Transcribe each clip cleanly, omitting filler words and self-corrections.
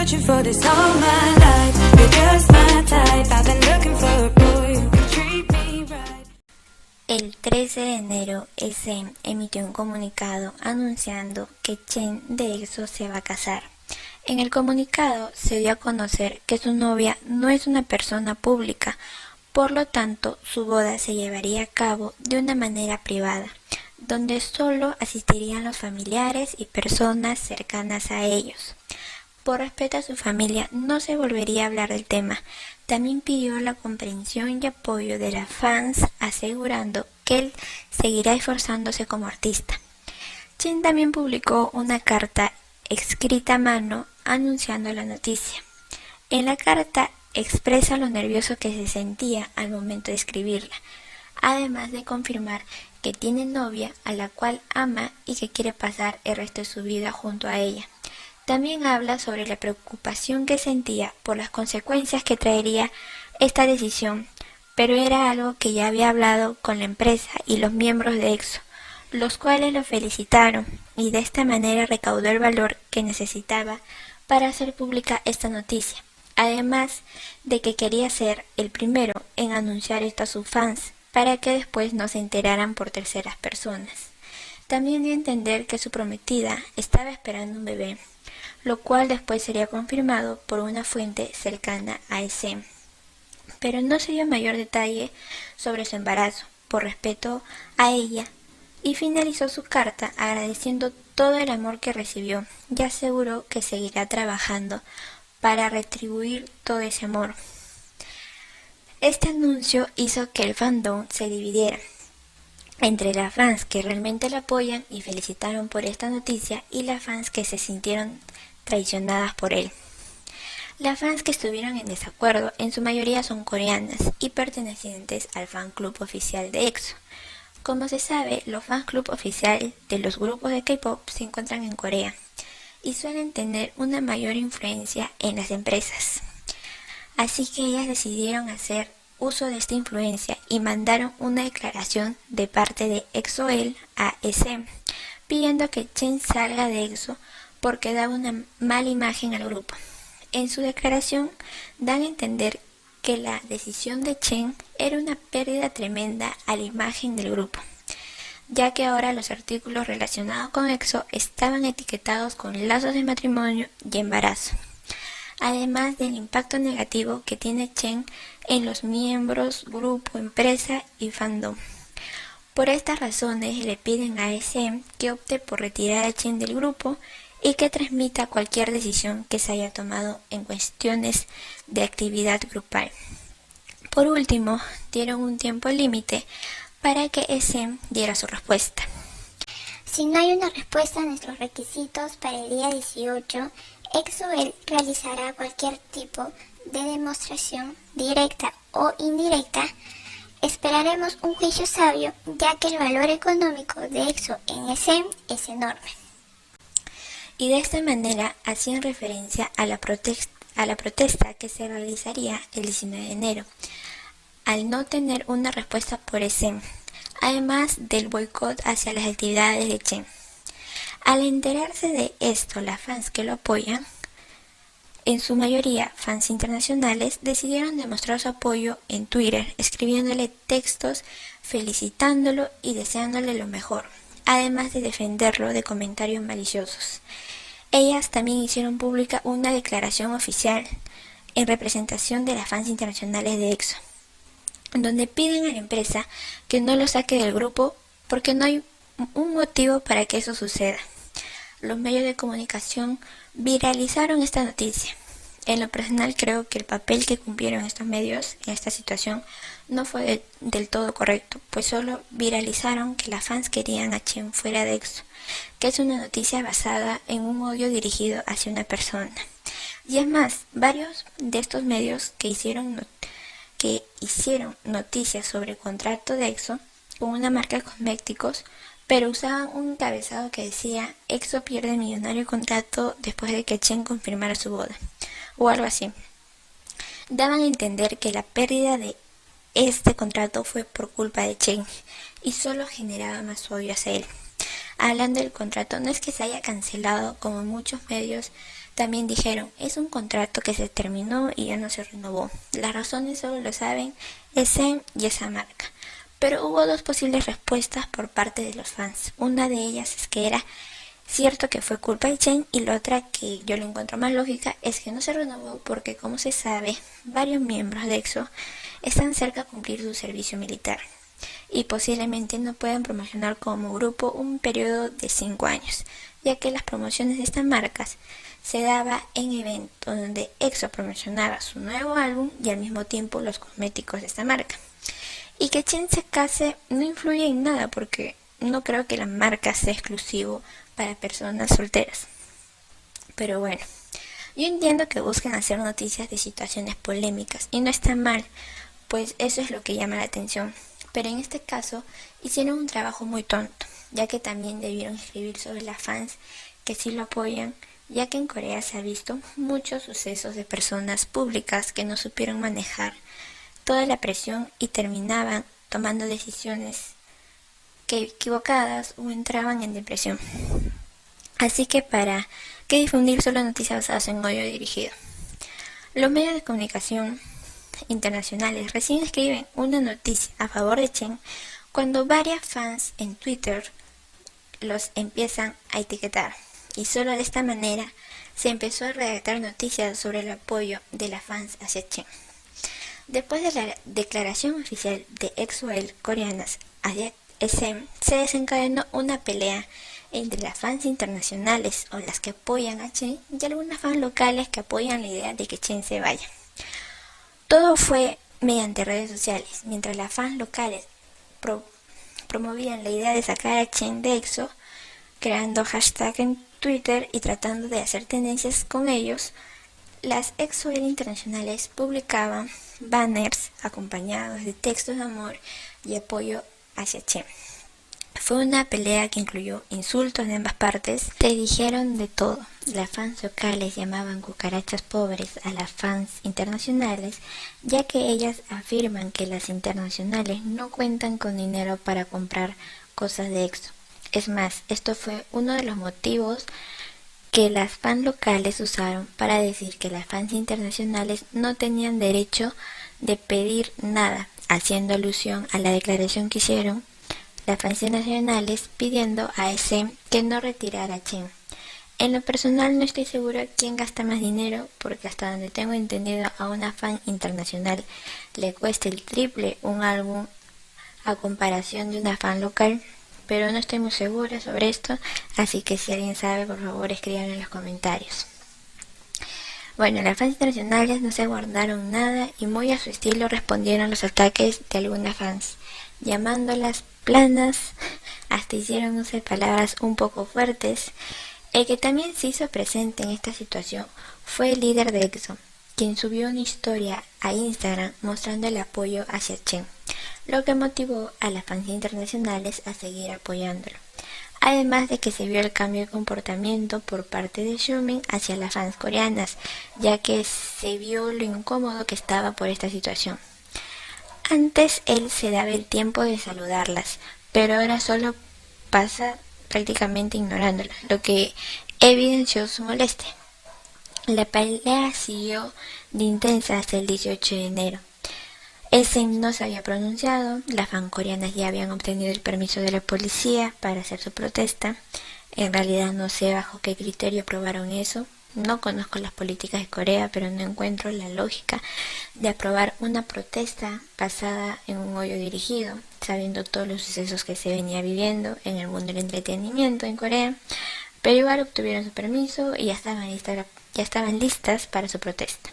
searching for this all my life. You're just my type. I've been looking for a boy who can treat me right. El 13 de enero, SM emitió un comunicado anunciando que Chen de EXO se va a casar. En el comunicado se dio a conocer que su novia no es una persona pública, por lo tanto su boda se llevaría a cabo de una manera privada, donde solo asistirían los familiares y personas cercanas a ellos. Por respeto a su familia no se volvería a hablar del tema. También pidió la comprensión y apoyo de las fans, asegurando que él seguirá esforzándose como artista. Chen también publicó una carta escrita a mano anunciando la noticia. En la carta expresa lo nervioso que se sentía al momento de escribirla, además de confirmar que tiene novia a la cual ama y que quiere pasar el resto de su vida junto a ella. También habla sobre la preocupación que sentía por las consecuencias que traería esta decisión, pero era algo que ya había hablado con la empresa y los miembros de EXO, los cuales lo felicitaron y de esta manera recaudó el valor que necesitaba para hacer pública esta noticia, además de que quería ser el primero en anunciar esto a sus fans para que después no se enteraran por terceras personas. También dio a entender que su prometida estaba esperando un bebé, lo cual después sería confirmado por una fuente cercana a SM. Pero no se dio mayor detalle sobre su embarazo, por respeto a ella, y finalizó su carta agradeciendo todo el amor que recibió y aseguró que seguirá trabajando para retribuir todo ese amor. Este anuncio hizo que el fandom se dividiera entre las fans que realmente la apoyan y felicitaron por esta noticia y las fans que se sintieron traicionadas por él. Las fans que estuvieron en desacuerdo en su mayoría son coreanas y pertenecientes al fan club oficial de EXO. Como se sabe, los fan club oficial de los grupos de K-pop se encuentran en Corea y suelen tener una mayor influencia en las empresas. Así que ellas decidieron hacer uso de esta influencia y mandaron una declaración de parte de EXO-L a SM, pidiendo que Chen salga de EXO porque daba una mala imagen al grupo. En su declaración dan a entender que la decisión de Chen era una pérdida tremenda a la imagen del grupo, ya que ahora los artículos relacionados con EXO estaban etiquetados con lazos de matrimonio y embarazo, además del impacto negativo que tiene Chen en los miembros, grupo, empresa y fandom. Por estas razones le piden a SM que opte por retirar a Chen del grupo y que transmita cualquier decisión que se haya tomado en cuestiones de actividad grupal. Por último, dieron un tiempo límite para que SM diera su respuesta. Si no hay una respuesta a nuestros requisitos para el día 18, EXO-L realizará cualquier tipo de demostración directa o indirecta. Esperaremos un juicio sabio, ya que el valor económico de EXO en SM es enorme. Y de esta manera hacían referencia a la protesta que se realizaría el 19 de enero, al no tener una respuesta por SM, además del boicot hacia las actividades de Chen. Al enterarse de esto, las fans que lo apoyan, en su mayoría fans internacionales, decidieron demostrar su apoyo en Twitter, escribiéndole textos felicitándolo y deseándole lo mejor, además de defenderlo de comentarios maliciosos. Ellas también hicieron pública una declaración oficial en representación de las fans internacionales de EXO, donde piden a la empresa que no lo saque del grupo porque no hay un motivo para que eso suceda. Los medios de comunicación viralizaron esta noticia. En lo personal creo que el papel que cumplieron estos medios en esta situación no fue del todo correcto, pues solo viralizaron que las fans querían a Chen fuera de EXO, que es una noticia basada en un odio dirigido hacia una persona. Y es más, varios de estos medios que hicieron noticias sobre el contrato de EXO con una marca de cosméticos, pero usaban un encabezado que decía EXO pierde el millonario contrato después de que Chen confirmara su boda, o algo así. Daban a entender que la pérdida de este contrato fue por culpa de Chen y solo generaba más odio hacia él. Hablando del contrato, no es que se haya cancelado, como muchos medios también dijeron, es un contrato que se terminó y ya no se renovó. Las razones solo lo saben SM y esa marca. Pero hubo dos posibles respuestas por parte de los fans. Una de ellas es que era cierto que fue culpa de Chen, y la otra, que yo lo encuentro más lógica, es que no se renovó porque, como se sabe, varios miembros de EXO están cerca de cumplir su servicio militar y posiblemente no puedan promocionar como grupo un periodo de 5 años, ya que las promociones de estas marcas se daba en eventos donde EXO promocionaba su nuevo álbum y al mismo tiempo los cosméticos de esta marca. Y que Chen se case no influye en nada porque no creo que la marca sea exclusivo para personas solteras. Pero bueno, yo entiendo que busquen hacer noticias de situaciones polémicas y no está mal, pues eso es lo que llama la atención. Pero en este caso hicieron un trabajo muy tonto, ya que también debieron escribir sobre las fans que sí lo apoyan, ya que en Corea se ha visto muchos sucesos de personas públicas que no supieron manejar toda la presión y terminaban tomando decisiones que equivocadas o entraban en depresión. Así que para qué difundir solo noticias basadas en odio dirigido. Los medios de comunicación internacionales recién escriben una noticia a favor de Chen cuando varias fans en Twitter los empiezan a etiquetar, y solo de esta manera se empezó a redactar noticias sobre el apoyo de las fans hacia Chen. Después de la declaración oficial de EXO-L coreanas hacia SM, se desencadenó una pelea entre las fans internacionales o las que apoyan a Chen y algunas fans locales que apoyan la idea de que Chen se vaya. Todo fue mediante redes sociales, mientras las fans locales promovían la idea de sacar a Chen de EXO, creando hashtag en Twitter y tratando de hacer tendencias con ellos. Las EXO-L internacionales publicaban banners acompañados de textos de amor y apoyo hacia Chen. Fue una pelea que incluyó insultos de ambas partes. Se dijeron de todo. Las fans locales llamaban cucarachas pobres a las fans internacionales, ya que ellas afirman que las internacionales no cuentan con dinero para comprar cosas de EXO. Es más, esto fue uno de los motivos que las fans locales usaron para decir que las fans internacionales no tenían derecho de pedir nada, haciendo alusión a la declaración que hicieron las fans nacionales pidiendo a SM que no retirara a Chen. En lo personal no estoy seguro quién gasta más dinero, porque hasta donde tengo entendido a una fan internacional le cuesta el triple un álbum a comparación de una fan local, pero no estoy muy segura sobre esto, así que si alguien sabe, por favor escriban en los comentarios. Bueno, las fans internacionales no se guardaron nada y muy a su estilo respondieron los ataques de algunas fans, llamándolas planas, hasta hicieron uso de palabras un poco fuertes. El que también se hizo presente en esta situación fue el líder de EXO, quien subió una historia a Instagram mostrando el apoyo hacia Chen, lo que motivó a las fans internacionales a seguir apoyándolo. Además de que se vio el cambio de comportamiento por parte de Xiumin hacia las fans coreanas, ya que se vio lo incómodo que estaba por esta situación. Antes él se daba el tiempo de saludarlas, pero ahora solo pasa prácticamente ignorándolas, lo que evidenció su molestia. La pelea siguió de intensa hasta el 18 de enero. SM no se había pronunciado, las fans coreanas ya habían obtenido el permiso de la policía para hacer su protesta. En realidad no sé bajo qué criterio aprobaron eso. No conozco las políticas de Corea, pero no encuentro la lógica de aprobar una protesta basada en un odio dirigido, sabiendo todos los sucesos que se venía viviendo en el mundo del entretenimiento en Corea. Pero igual obtuvieron su permiso y ya estaban listas para su protesta.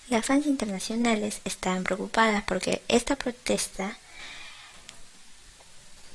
Las fans internacionales estaban preocupadas porque esta protesta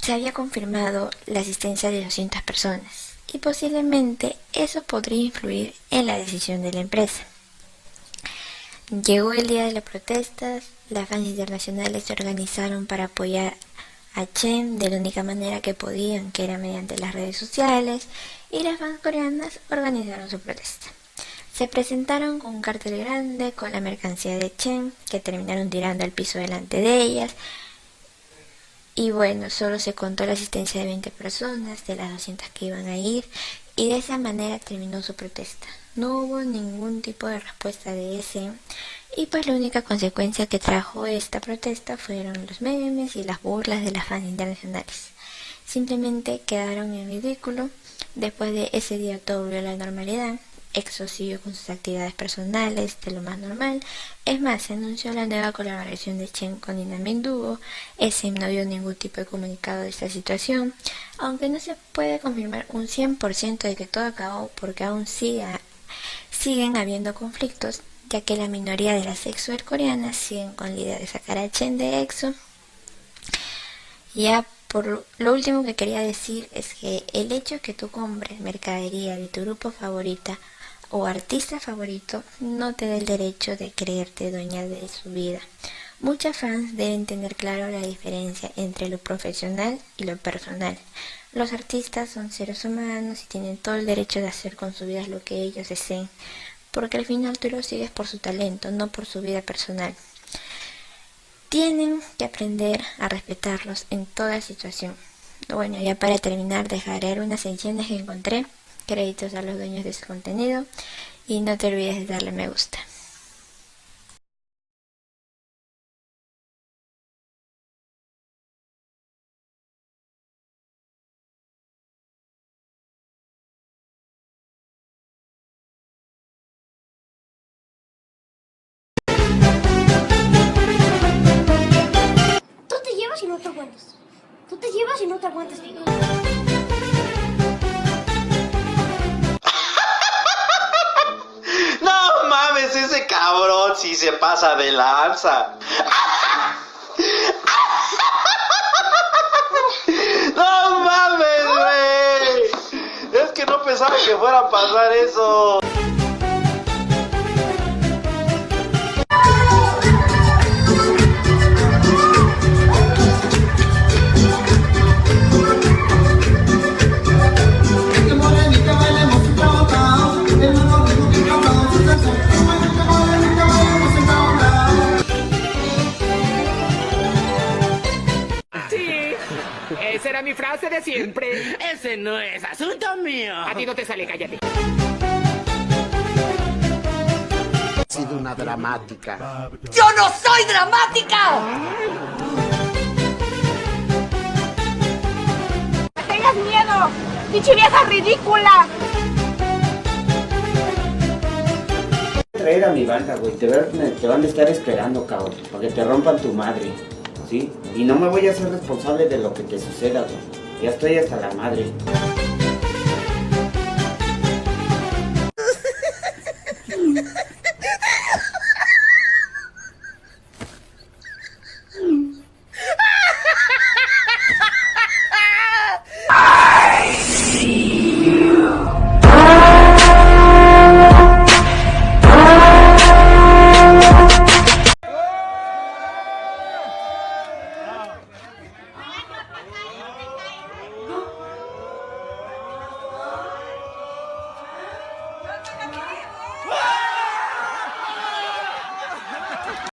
se había confirmado la asistencia de 200 personas y posiblemente eso podría influir en la decisión de la empresa. Llegó el día de las protestas, las fans internacionales se organizaron para apoyar a Chen de la única manera que podían, que era mediante las redes sociales, y las fans coreanas organizaron su protesta. Se presentaron con un cartel grande con la mercancía de Chen, que terminaron tirando al piso delante de ellas, Y bueno, solo se contó la asistencia de 20 personas, de las 200 que iban a ir, y de esa manera terminó su protesta. No hubo ningún tipo de respuesta de SM, y pues la única consecuencia que trajo esta protesta fueron los memes y las burlas de las fans internacionales. Simplemente quedaron en ridículo. Después de ese día todo volvió a la normalidad. EXO siguió con sus actividades personales de lo más normal. Es más, se anunció la nueva colaboración de Chen con Dynamic Duo. SM no dio ningún tipo de comunicado de esta situación, aunque no se puede confirmar un 100% de que todo acabó, porque aún siguen habiendo conflictos, ya que la minoría de las EXO coreanas siguen con la idea de sacar a Chen de EXO. Ya por lo último que quería decir es que el hecho de que tú compres mercadería de tu grupo favorita o artista favorito no te da el derecho de creerte dueña de su vida. Muchas fans deben tener claro la diferencia entre lo profesional y lo personal. Los artistas son seres humanos y tienen todo el derecho de hacer con su vida lo que ellos deseen, porque al final tú lo sigues por su talento, no por su vida personal. Tienen que aprender a respetarlos en toda situación. Bueno, ya para terminar dejaré unas secciones que encontré. Créditos a los dueños de su contenido. Y no te olvides de darle me gusta. Tú te llevas y no te aguantas. Tú te llevas y no te aguantas, digo. No mames, ese cabrón sí se pasa de lanza. No mames, güey. Es que no pensaba que fuera a pasar eso. Esa era mi frase de siempre. Ese no es asunto mío. A ti no te sale, cállate. Ha sido una dramática. ¡Yo no soy dramática! ¡No tengas miedo! ¡Pinche vieja ridícula! Traer a mi banda, güey, te van a estar esperando, cabrón, para que te rompan tu madre, ¿sí? Y no me voy a hacer responsable de lo que te suceda, güey. Ya estoy hasta la madre.